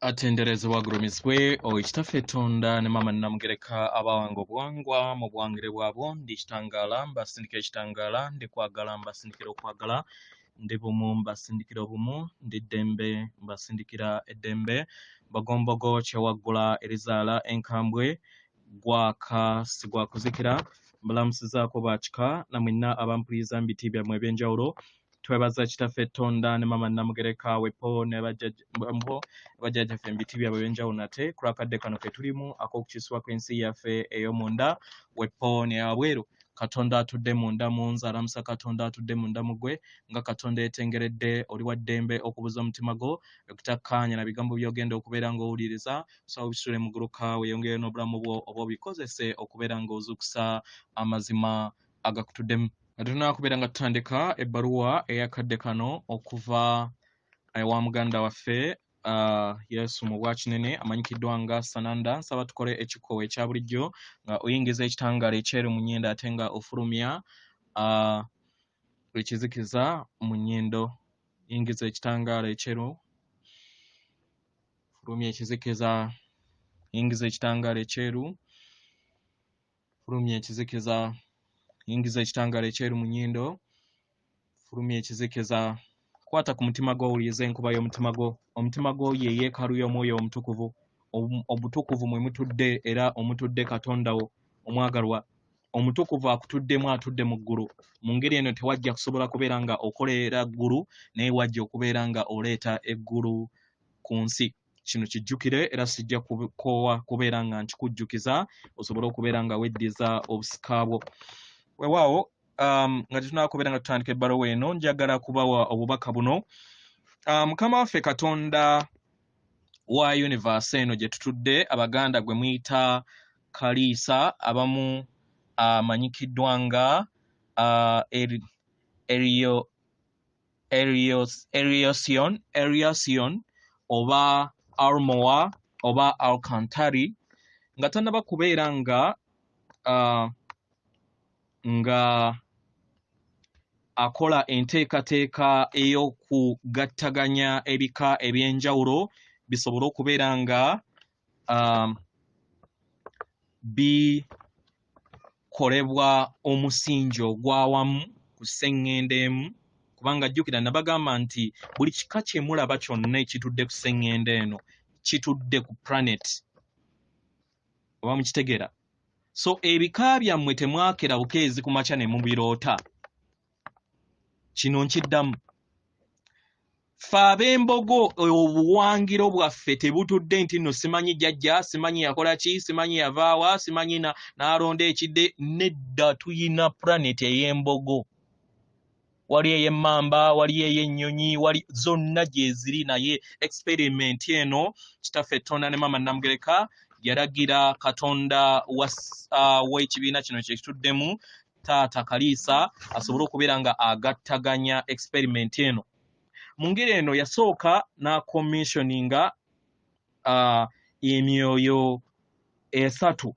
Atendereza wagurumizwe oikitaffe Tonda ne mama namugereka abawanga obuwangwa mu bwangire bwabo ndi kitangala mbasindikira ekitangala ndi kwagala mbasindikira okwagala ndi bumu mbasindikira obumu ndi ddembe mbasindikira eddembe bagombogo kyewaggula erizaala enkambwe gwaka sigwakuzikira mbalamusizaako bakika namwena abampuliriza mu biti byammwe ebyenjawulo twebaza kitaffe Tonda ne mama namugereka wepo ne bajjajjaffe mu biti byabwe ebyenjawulo nate ku lwakadde kano ke tulimu ak'okukisibwa kw'ensi yaffe ey'omunda wepo ne wabweru Katonda atudde munda munze alamusa Katonda atudde munda mugwe nga Katonda yetengeredde oli wa ddembe okubuza omutima gwo okutakkaanya na bigambo by'ogenda okubeera ng'owuliriza so bisule mu ggulu kaawe yongere n'obulamu bwo oba obikozese okubeera ng'ozuukusa amazima agakutuddemu. Tulina kubeera nga tutandika ebbaluwa eyakadde kano okuva wa muganda waffe Yezu Mubwa Kinene amanyikiddwa nga Sananda. Nsaba tukole ekikkowe ekya bulijjo nga oyingiza ekitangaala ekyeru mu nnyindo ate nga ofulumya ekizikiza mu nnyindo. Yingiza ekitangaala ekyeru, fulumya ekizikiza, yingiza ekitangaala ekyeru, fulumya ekizikiza, yingiza ekitangaala ekyeru mu nnyindo, fulumya ekizikiza. Kwata ku mutima gwo owulirize enkuba y'omutima gwo. Omutima gwo ye yeekaalu y'omwoyo omutukuvu. Obutukuvu mwe mutudde era omutudde Katonda wo omwagalwa. Omutukuvu akutuddemu atudde mu ggulu. Mu ngeri eno tewajja kusobola kubeera nga okolera ggulu naye wajja okubeera nga oleeta eggulu ku nsi. Kino kijjukire era sijja kukoowa kubeera nga nkikujjukiza osobole okubeera nga weddiza obusika bwo. Weewaawo nga tetunaba kubeera nga tutandika ebbaluwa eno njagala kubawa obubaka buno. Mukama waffe Katonda wa universe eno gye tutudde abaganda gwe muyita kaliisa abamu amanyikiddwa nga Eriation oba Almoa oba Alcantari nga tannaba kubeera nga akola enteekateeka ey'okugattaganya ebika ebyenjawulo bisobole okubeera nga bikolebwa omusingi ogwawamu ku sseŋŋendo emu, kubanga jjukira nabagamba nti buli kika kye mulaba kyonna ekitudde ku sseŋŋendo eno kitudde ku planet oba mukitegeera. So ebika byammwe temwakera bukeezi ku makya ne mubiroota. Kino nkiddamu. Ffe ab'embogo obuwangiro bwaffe tebutudde nti nno simanyi jjajja, simanyi yakola ki, simanyi yavaawa, simanyi n'alonda ekidde. Nedda tuyina planet ey'embogo. Wali ey'emmamba, wali ey'ennyonyi, wali zonna gye ziri naye experiment eno kitaffe Tonda ne mama namugereka yalagira Katonda w'ekibiina kino kye kituddemu taata Kaliisa asobole okubeera nga agattaganya experiment eno. Mu ngeri eno yasooka n'akommissioninga emyoyo esatu.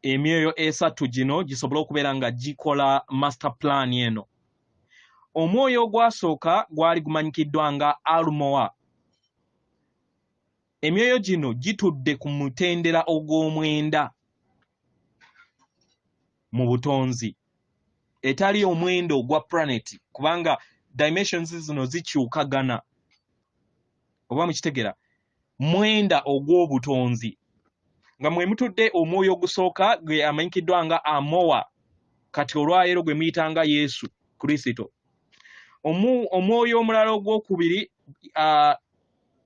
Emyoyo esatu gino gisobole okubeera nga gikola master plan eno. Omwoyo ogwasooka gwali gumanyikiddwa nga Almoa. Emyoyo gino gitudde ku mutendera ogw'omwenda mu butonzi. Etali omwendo ogwa planet kubanga dimensions zino zikyukagana. Oba mukitegeera? Mwenda ogw'obutonzi. Nga mwe mutudde omwoyo ogusooka gwe amanyikiddwa nga Amoa, kati olwaleero gwe muyita nga Yesu Kristo. Omwoyo omulala ogwokubiri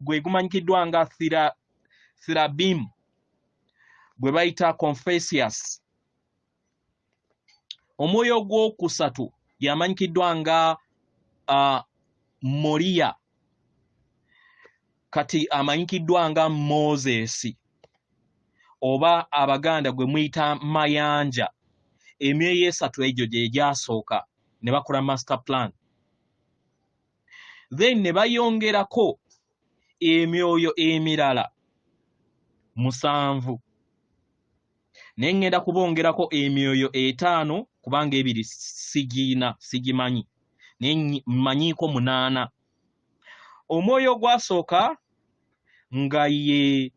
gwe gumanyikiddwa nga Sirabim, gwe bayita Confucius. Omwoyo ogwokusatu yamanyikiddwa nga Moliya, kati amanyikiddwa nga Moses oba abaganda gwe muyita mayanja. Emyoyo esatu egyo gye gyasooka ne bakola master plan. Then ne bayongerako emyoyo emirala 7. Naye ngenda kubongerako emyoyo 5 kubanga ebiri sigimanyi. Naye mmanyiiko 8. Omwoyo ogwasooka nga ye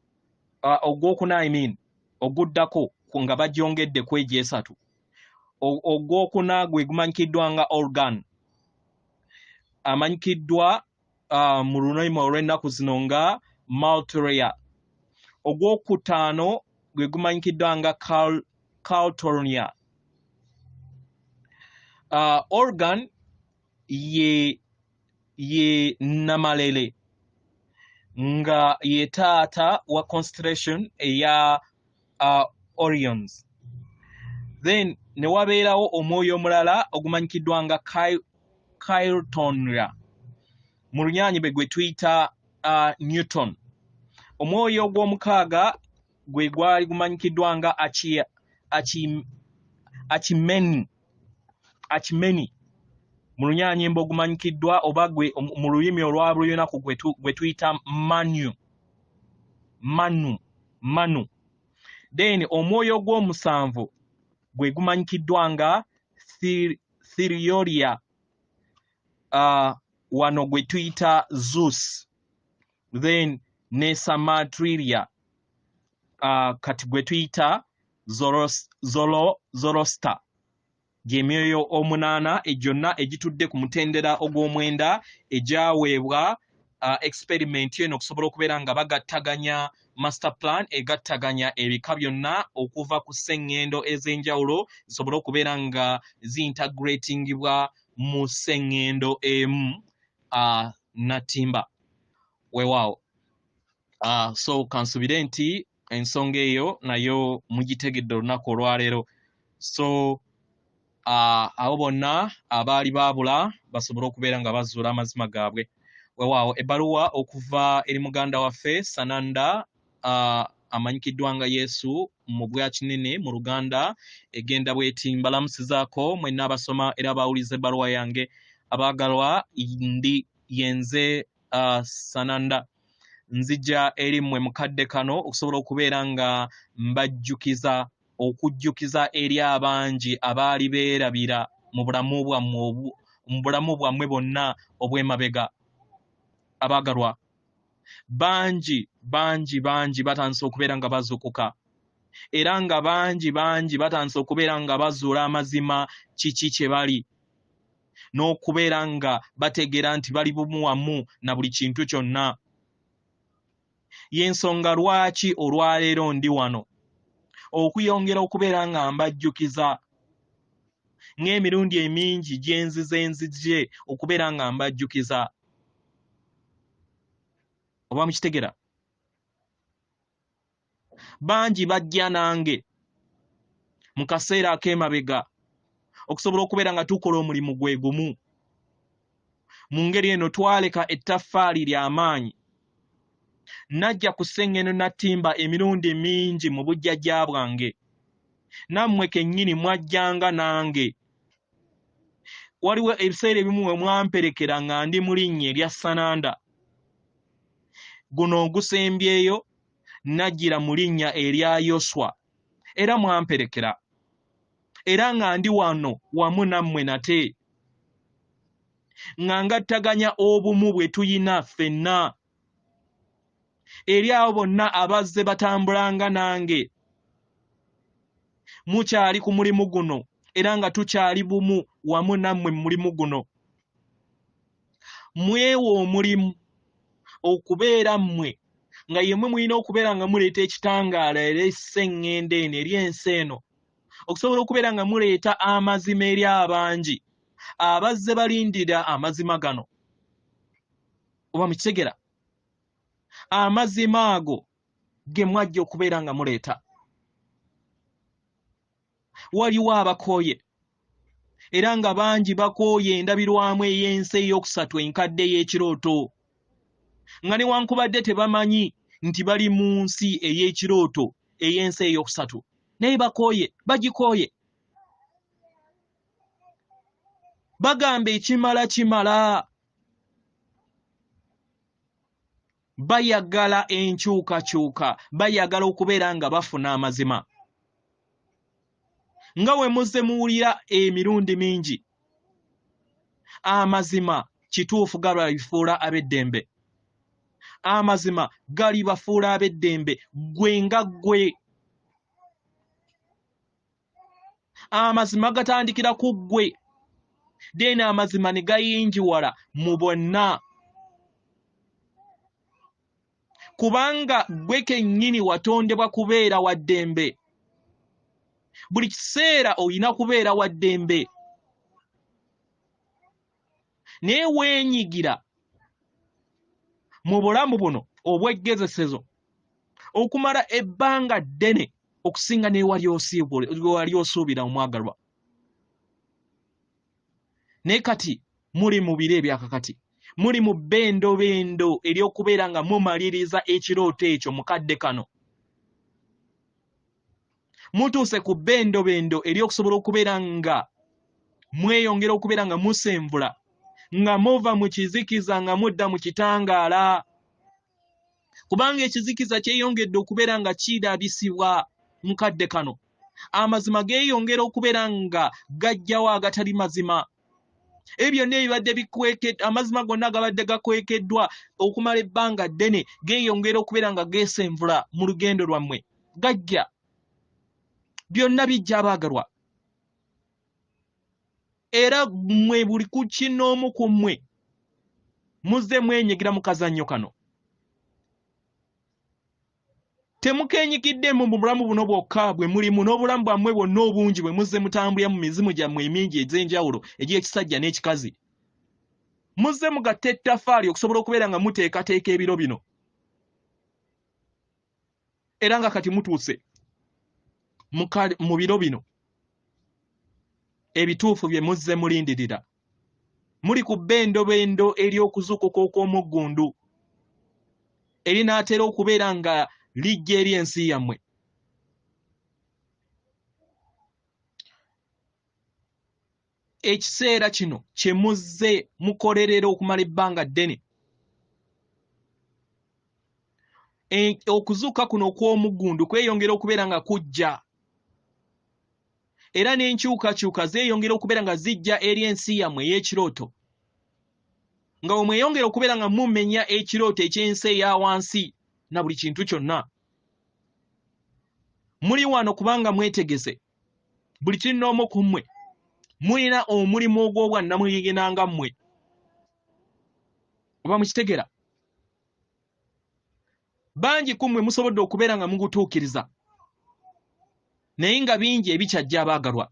ogwokuna oguddako nga bajongedde kweja esatu. Ogwokuna gwe gumanyikiddwa nga organ, amanyikiddwa mu lunalima olw'ennaku zino nga maltoria. Ogwokutaano gwe gumanyikiddwa nga caltonia. Organ ye namalele nga ye taata wa constellation eya Orions. Then ne wabeerawo omwoyo omulala ogumanyikiddwa nga Katonda, mu lunyaanyimbe gwe tuyita Newton. Omwoyo ogw'omukaaga gwe gwali gumanyikiddwa nga Achimeni, mu lunyaanyimbe ogumanyikiddwa oba gwe mu lulimi olwa Luyonaku gwe tuyita Manu. Then omwoyo ogw'omusanvu gwe gumanyikiddwa nga Thirioria, wano gwe tuyita Zeus. Then ne Samatrilia, kati gwe tuyita Zoroaster. Gy'emyoyo omunaana egyonna egitudde ku mutendera ogw'omwenda egyaweebwa experiment eno okusobola okubeera nga bagattaganya master plan egattaganya ebika byonna okuva ku sseŋŋendo ez'enjawulo zisobole okubeera nga zintegratingibwa mu sseŋŋendo emu natimba. Weewaawo. So kansubire nti ensonga eyo nayo mugitegedde olunaku olwaleero. So abo bonna abaali baabula basobole okubeera nga bazuula amazima gaabwe. Weewaawo, ebbaluwa okuva eri muganda waffe Sananda amanyikiddwa nga Yezu Mubwa Kinene mu Luganda egenda bw'eti: mbalamusizaako mwenna abasoma era abawuliza ebbaluwa yange. Abaagalwa, ndi yenze Sananda, nzija eri mmwe mukadde kano okusobola okubeera nga mbajjukiza okujjukiza eri abangi abaali beerabira mu bulamu bwammwe bwonna obw'emabega. Abaagalwa, bangi batandise okubeera nga bazuukuka, era nga bangi batandise okubeera nga bazuula amazima kiki kye bali, n'okubeera nga bategeera nti bali bumu wamu na buli kintu kyonna. Y'ensonga lwaki olwaleero ndi wano okuyongera okubeera nga mbajjukiza ng'emirundi emingi gye nzije okubeera nga mbajjukiza. Oba mukitegera? Bangi bajja nange mu kaseera ak'emabega okusobola okubeera nga tukola omulimu gwe gumu. Mu ngeri eno twaleka ettaffaali ly'amaanyi, najja ku sseŋŋendo natimba emirundi mingi mu bujjajja bwange, nammwe kennyini mwajjanga nange. Waliwo ebiseera ebimu we mwamperekera nga ndi mu linnya erya Sananda, guno ogusembyeyo najjira mu linnya erya Yoswa, era mwamperekera, era nga ndi wano wamu nammwe nate, nga ngattaganya obumu bwe tuyina ffenna eri abo bonna abazze batambulanga nange. Mukyali ku mulimu guno era nga tukyali bumu wamu nammwe mu mulimu guno. Mwewo omulimu okubeera mmwe nga yemmwe mulina okubeera nga muleeta ekitangaala era esseŋŋendo eno eri ensi eno, okusobola okubeera nga muleeta amazima eri abangi abazze balindira amazima gano. Oba mukitegera? Amazima ago ge mwajja okubeera nga muleeta. Waliwo abakooye, era nga bangi bakooye endabirwamu ey'ensi ey'okusatu enkadde ey'ekirooto, nga newankubadde tebamanyi nti bali mu nsi ey'ekirooto ey'ensi ey'okusatu, naye bakooye, bagikooye. Bagamba ekimala kimala. Bayagala enkyukakyuka, bayagala okubeera nga bafuna amazima. Nga we muzze muwulira emirundi mingi, amazima kituufu gababifuula ab'eddembe. amazima gali bafuula ab'eddembe gwe nga ggwe. Amazima gatandikira ku ggwe then amazima ne gayinjiwala mu bonna kubanga gwe kennyini watondebwa kubeera wa ddembe. Buli kiseera olina kubeera wa ddembe. Naye weenyigira mu bulamu buno obw'eggezesezo okumala ebbanga ddene okusinga n'ewali osuubira omwagalwa. Naye kati muli mu biro ebyakakati, muli mu bbendobendo ery'okubeera nga mumaliriza ekirooto ekyo mukadde kano. Mutuuse ku bbendobendo ery'okusobola okubeera nga mweyongera okubeera nga musenvula, nga muva mu kizikiza nga mudda mu kitangaala. Kubanga ekizikiza kyeyongedde okubeera nga kirabisibwa mukadde kano. Amazima geeyongera okubeera nga gajjawo agatali mazima. Ebyo byonna ebibadde bikwekeddwa, amazima gonna gabadde gakwekeddwa okumala ebbanga ddene geeyongera okubeera nga geesenvula mu lugendo lwammwe. Gajja. Byonna bijja abaagalwa. Era mmwe buli ku kinoomu ku mmwe muzze mwenyigira mu kazannyo kano. Temukeenyigiddemu mu bulamu buno bwokka bwe mulimu n'obulamu bwammwe bwonna obungi bwe muzze mutambulira mu mizimu gyammwe emingi egy'enjawulo egy'ekisajja n'ekikazi. Muzze mugatta ettaffaali okusobola okubeera nga muteekateeka ebiro bino. Era nga kati mutuuse mu biro bino ebituufu bye muzze mulindirira. Muli ku bbendobendo ery'okuzuukuka okw'Omugundu erinaatera okubeera nga lijja eri ensi yammwe. Ekiseera kino kye muzze mukolerera okumala ebbanga ddene. Okuzuuka kuno okw'Omugundu kweyongera okubeera nga kujja. Era n'enkyukakyuka zeeyongera okubeera nga zijja eri ensi yammwe ey'ekirooto. Nga bwe mweyongera okubeera nga mumenya ekirooto eky'ensi eya wansi na buli kintu kyonna. Muli wano kubanga mwetegese. Buli kinoomu ku mmwe mulina omulimu ogw'obwannamuyigina nga mmwe. Oba mukitegera? Bangi ku mmwe musobodde okubeera nga mugutuukiriza. Naye nga bingi ebikyajja abaagalwa.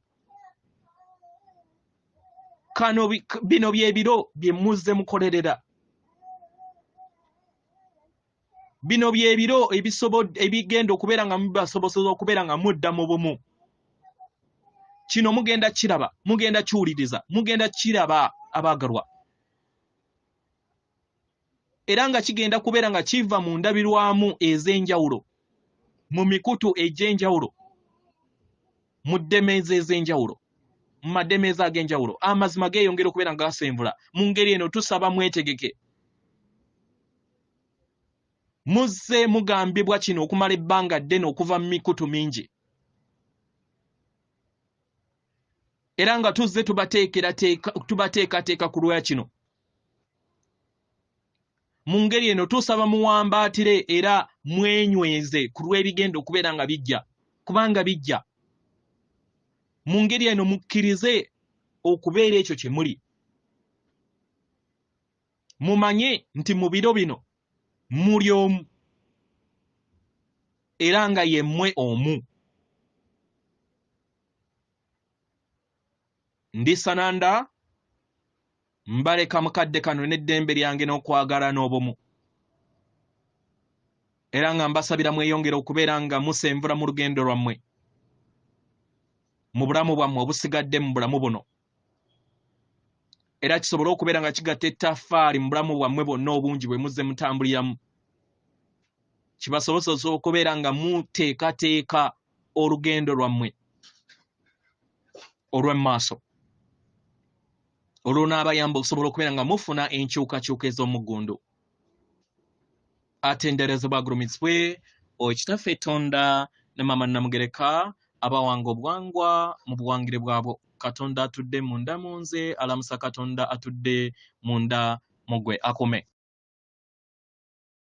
Bino bye biro bye muzze mukolerera. Bino bye biro ebigenda okubeera nga mubasobozesa okubeera nga mudda mu bumu. Kino mugenda kiraba, mugenda kiwuliriza, mugenda kiraba abaagalwa. Era nga kigenda kubeera nga kiva mu ndabirwamu ez'enjawulo, mu mikutu egy'enjawulo, mu ddemeeza ez'enjawulo, mu mademeeza ag'enjawulo. Amazima geeyongera okubeera nga gasenvula. Mu ngeri eno tusaba mwetegeke. Muzze mugambibwa kino okumala ebbanga ddene okuva mu mikutu mingi. Era nga tuzze tubateekateeka ku lwa kino. Mu ngeri eno tusaba muwambaatire era mwenyweze ku lw'ebigenda okubeera nga bijja. Kubanga bijja. Mu ngeri eno mukkirize okubeera ekyo kye muli. Mumanye nti mu biro bino muli omu. Era nga ye mmwe omu. Ndi Sananda, mbaleka mukadde kano n'eddembe lyange n'okwagala n'obumu. Era nga mbasabira mweyongera okubeera nga musenvula mu lugendo lwammwe. Mu bulamu bwammwe obusigadde mu bulamu buno. Era kisobole okubeera nga kigatta ettaffaali mu bulamu bwammwe bwonna obungi bwe muzze mutambuliramu. Kibasobozesa okubeera nga muteekateeka olugendo lwammwe olw'emmaaso. Olunaabayamba okusobola okubeera nga mufuna enkyukakyuka ez'Omugundu. Atenderezebwa agulumizibwe Oweekitaffe Tonda ne Maama Namugereka abawanga obuwangwa mu buwangire bwabwo. Katonda atudde munda mu nze, alamusa Katonda atudde munda mu ggwe. Akume.